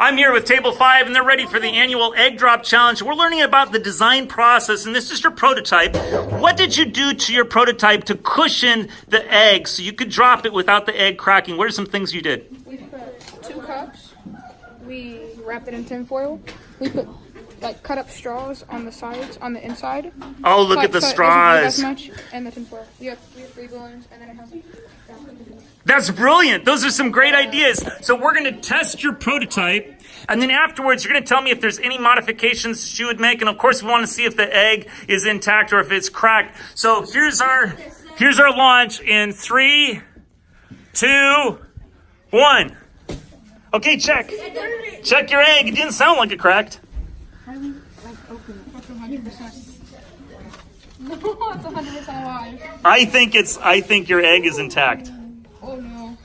I'm here with Table 5, and they're ready for the annual Egg Drop Challenge. We're learning about the design process, and this is your prototype. What did you do to your prototype to cushion the egg so you could drop it without the egg cracking? What are some things you did? We put 2 cups. We wrapped it in tin foil. We put cut up straws on the sides, on the inside. Oh, look at the straws. As much, and the tin foil. We have 3 balloons, and then it has. That's brilliant. Those are some great ideas. So we're going to test your prototype, and then afterwards you're going to tell me if there's any modifications that you would make, and of course we want to see if the egg is intact or if it's cracked. So here's our launch in 3, 2, 1. Okay, check your egg. It didn't sound like it cracked. How do we open it? That's 100%. No, it's 100% alive. I think your egg is intact. Oh no.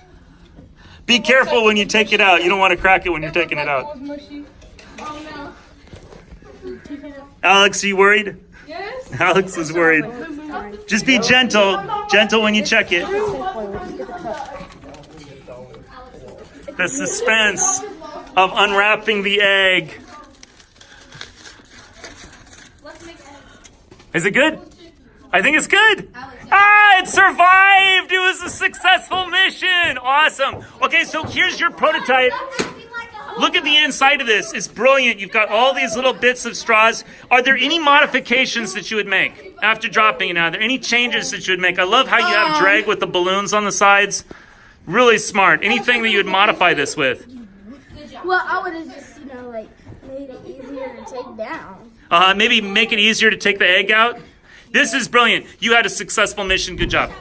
Be careful when you take it out. You don't want to crack it when you're taking it out. Oh no. Alex, are you worried? Yes. Alex is worried. Just be gentle when you check it. The suspense of unwrapping the egg. Is it good? I think it's good. It survived. It was a successful mission. Awesome. Okay, so here's your prototype. Look at the inside of this. It's brilliant. You've got all these little bits of straws. Are there any modifications that you would make after dropping it out? Are there any changes that you would make? I love how you have drag with the balloons on the sides. Really smart. Anything that you would modify this with? Well, I would have just, made it easier to take down. Maybe make it easier to take the egg out? This is brilliant. You had a successful mission. Good job.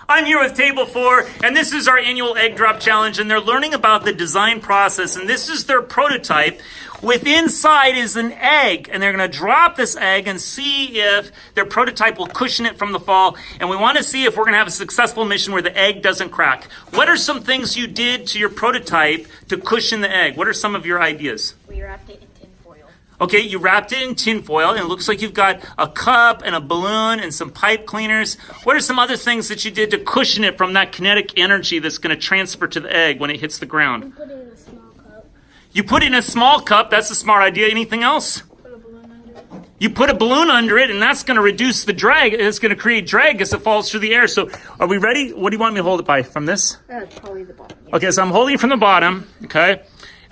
I'm here with Table 4, and this is our annual Egg Drop Challenge, and they're learning about the design process, and this is their prototype. Within inside is an egg, and they're going to drop this egg and see if their prototype will cushion it from the fall, and we want to see if we're going to have a successful mission where the egg doesn't crack. What are some things you did to your prototype to cushion the egg? What are some of your ideas? We wrapped it in tin foil. Okay, you wrapped it in tin foil, and it looks like you've got a cup and a balloon and some pipe cleaners. What are some other things that you did to cushion it from that kinetic energy that's going to transfer to the egg when it hits the ground? We put it in a small cup. You put it in a small cup. That's a smart idea. Anything else? Put a balloon under it. You put a balloon under it, and that's going to reduce the drag. It's going to create drag as it falls through the air. So are we ready? What do you want me to hold it by? From this? Probably the bottom. Yeah. Okay, so I'm holding it from the bottom. Okay.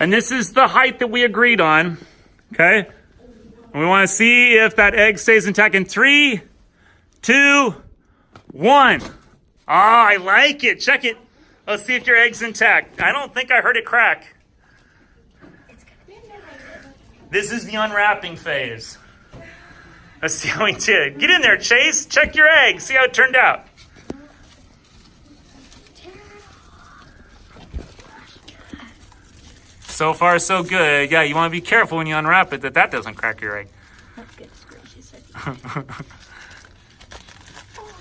And this is the height that we agreed on. Okay. And we want to see if that egg stays intact in 3, 2, 1. Oh, I like it. Check it. Let's see if your egg's intact. I don't think I heard it crack. This is the unwrapping phase. Let's see how we did. Get in there, Chase. Check your egg. See how it turned out. So far, so good. Yeah, you want to be careful when you unwrap it that doesn't crack your egg. Goodness gracious.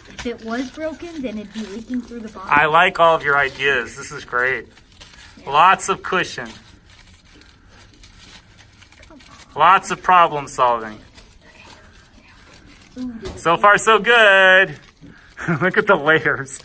If it was broken, then it'd be leaking through the bottom. I like all of your ideas. This is great. Yeah. Lots of cushion. Lots of problem solving. So far, so good. Look at the layers.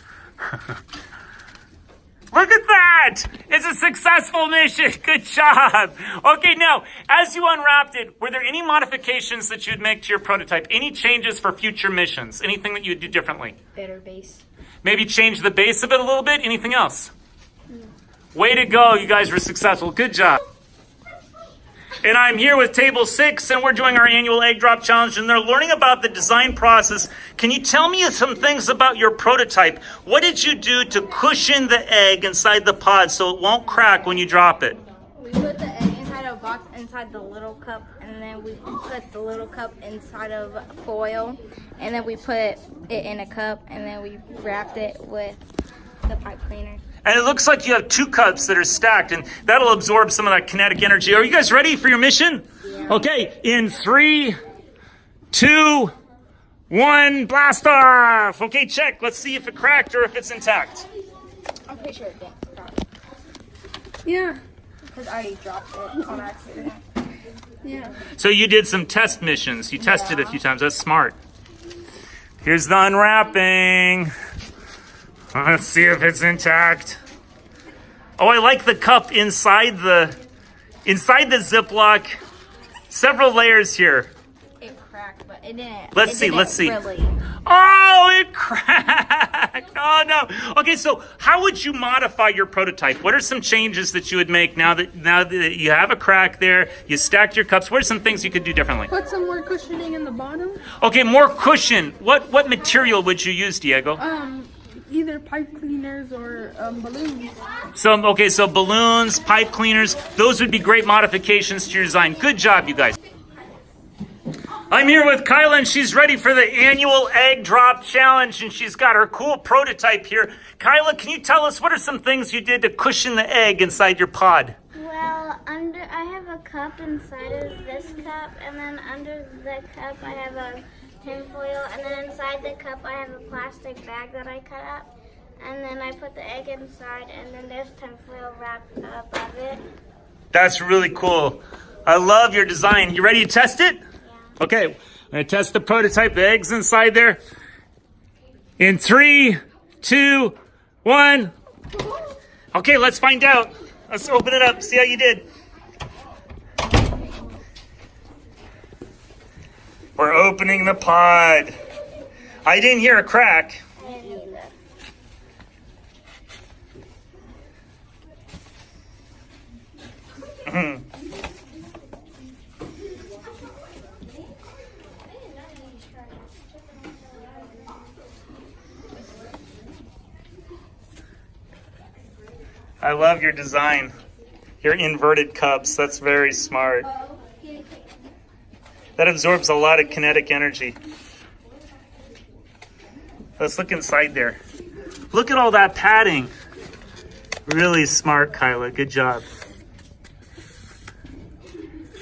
Look at that! It's a successful mission. Good job. Okay, now, as you unwrapped it, were there any modifications that you'd make to your prototype? Any changes for future missions? Anything that you'd do differently? Better base. Maybe change the base of it a little bit? Anything else? No. Way to go. You guys were successful. Good job. And I'm here with Table 6, and we're doing our annual Egg Drop Challenge, and they're learning about the design process. Can you tell me some things about your prototype? What did you do to cushion the egg inside the pod so it won't crack when you drop it? We put the egg inside a box inside the little cup, and then we put the little cup inside of foil, and then we put it in a cup, and then we wrapped it with the pipe cleaner. And it looks like you have 2 cups that are stacked, and that'll absorb some of that kinetic energy. Are you guys ready for your mission? Yeah. Okay, in 3, 2, 1, blast off! Okay, check. Let's see if it cracked or if it's intact. I'm pretty sure it didn't crack. Yeah. Because I already dropped it on accident. Yeah. So you did some test missions. You tested a few times. That's smart. Here's the unwrapping. Let's see if it's intact. Oh, I like the cup inside the Ziploc. Several layers here. It cracked, but it didn't. Let's see. Really. Oh, it cracked. Oh, no. Okay, so how would you modify your prototype? What are some changes that you would make now that you have a crack there, you stacked your cups? What are some things you could do differently? Put some more cushioning in the bottom. Okay, more cushion. What material would you use, Diego? Either pipe cleaners or balloons. So balloons, pipe cleaners, those would be great modifications to your design. Good job, you guys. I'm here with Kyla, and she's ready for the annual egg drop challenge, and she's got her cool prototype here. Kyla, can you tell us what are some things you did to cushion the egg inside your pod? Well, I have a cup inside of this cup, and then under the cup I have a tin foil, and then inside the cup I have a plastic bag that I cut up, and then I put the egg inside, and then there's tin foil wrapped up of it. That's really cool. I love your design. You ready to test it? Okay, I'm going to test the prototype. The egg's inside there. In 3, 2, 1. Okay, let's find out. Let's open it up, see how you did. We're opening the pod. I didn't hear a crack. I didn't either. I love your design. Your inverted cups, that's very smart. That absorbs a lot of kinetic energy. Let's look inside there. Look at all that padding. Really smart, Kyla. Good job.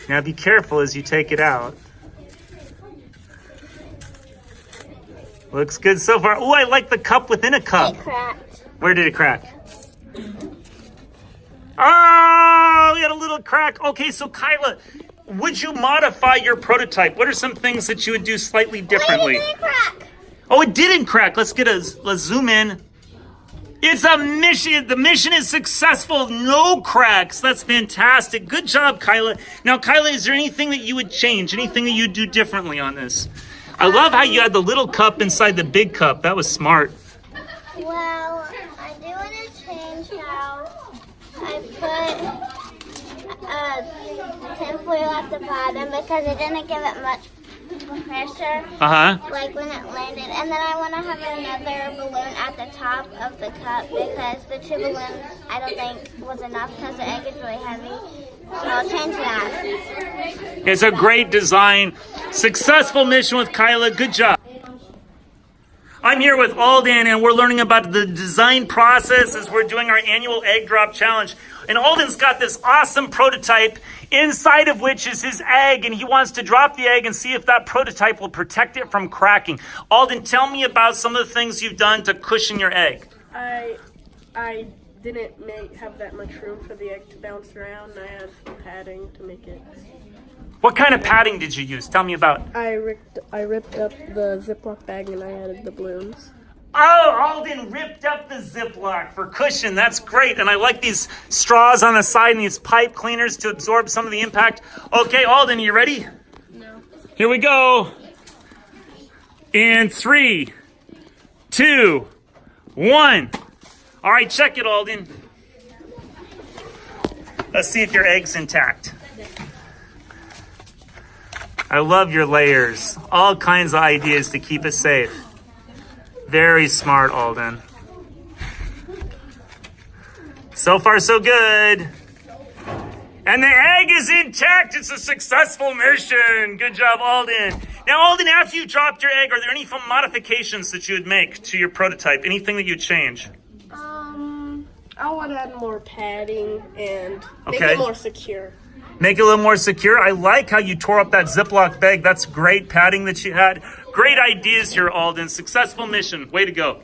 Now be careful as you take it out. Looks good so far. Oh, I like the cup within a cup. It cracked. Where did it crack? Oh, we had a little crack. Okay, so Kyla, would you modify your prototype? What are some things that you would do slightly differently? Why did it crack? Oh, it didn't crack. Let's zoom in. It's a mission. The mission is successful. No cracks. That's fantastic. Good job, Kyla. Now, Kyla, is there anything that you would change? Anything that you'd do differently on this? I love how you had the little cup inside the big cup. That was smart. Well, I do want to change how I put tin foil at the bottom because it didn't give it much pressure, like when it landed. And then I want to have another balloon at the top of the cup because the 2 balloons I don't think was enough because the egg is really heavy. So I'll change that. It's a great design. Successful mission with Kyla. Good job. I'm here with Alden, and we're learning about the design process as we're doing our annual egg drop challenge. And Alden's got this awesome prototype, inside of which is his egg, and he wants to drop the egg and see if that prototype will protect it from cracking. Alden, tell me about some of the things you've done to cushion your egg. I didn't have that much room for the egg to bounce around. I had some padding to make it. What kind of padding did you use? Tell me about. I ripped up the Ziploc bag and I added the balloons. Oh, Alden ripped up the Ziploc for cushion. That's great. And I like these straws on the side and these pipe cleaners to absorb some of the impact. Okay, Alden, you ready? No. Here we go. In 3, 2, 1. All right, check it, Alden. Let's see if your egg's intact. I love your layers. All kinds of ideas to keep it safe. Very smart, Alden. So far, so good. And the egg is intact. It's a successful mission. Good job, Alden. Now, Alden, after you dropped your egg, are there any modifications that you would make to your prototype? Anything that you'd change? I want to add more padding and make it more secure. Make it a little more secure. I like how you tore up that Ziploc bag. That's great padding that you had. Great ideas here, Alden. Successful mission. Way to go.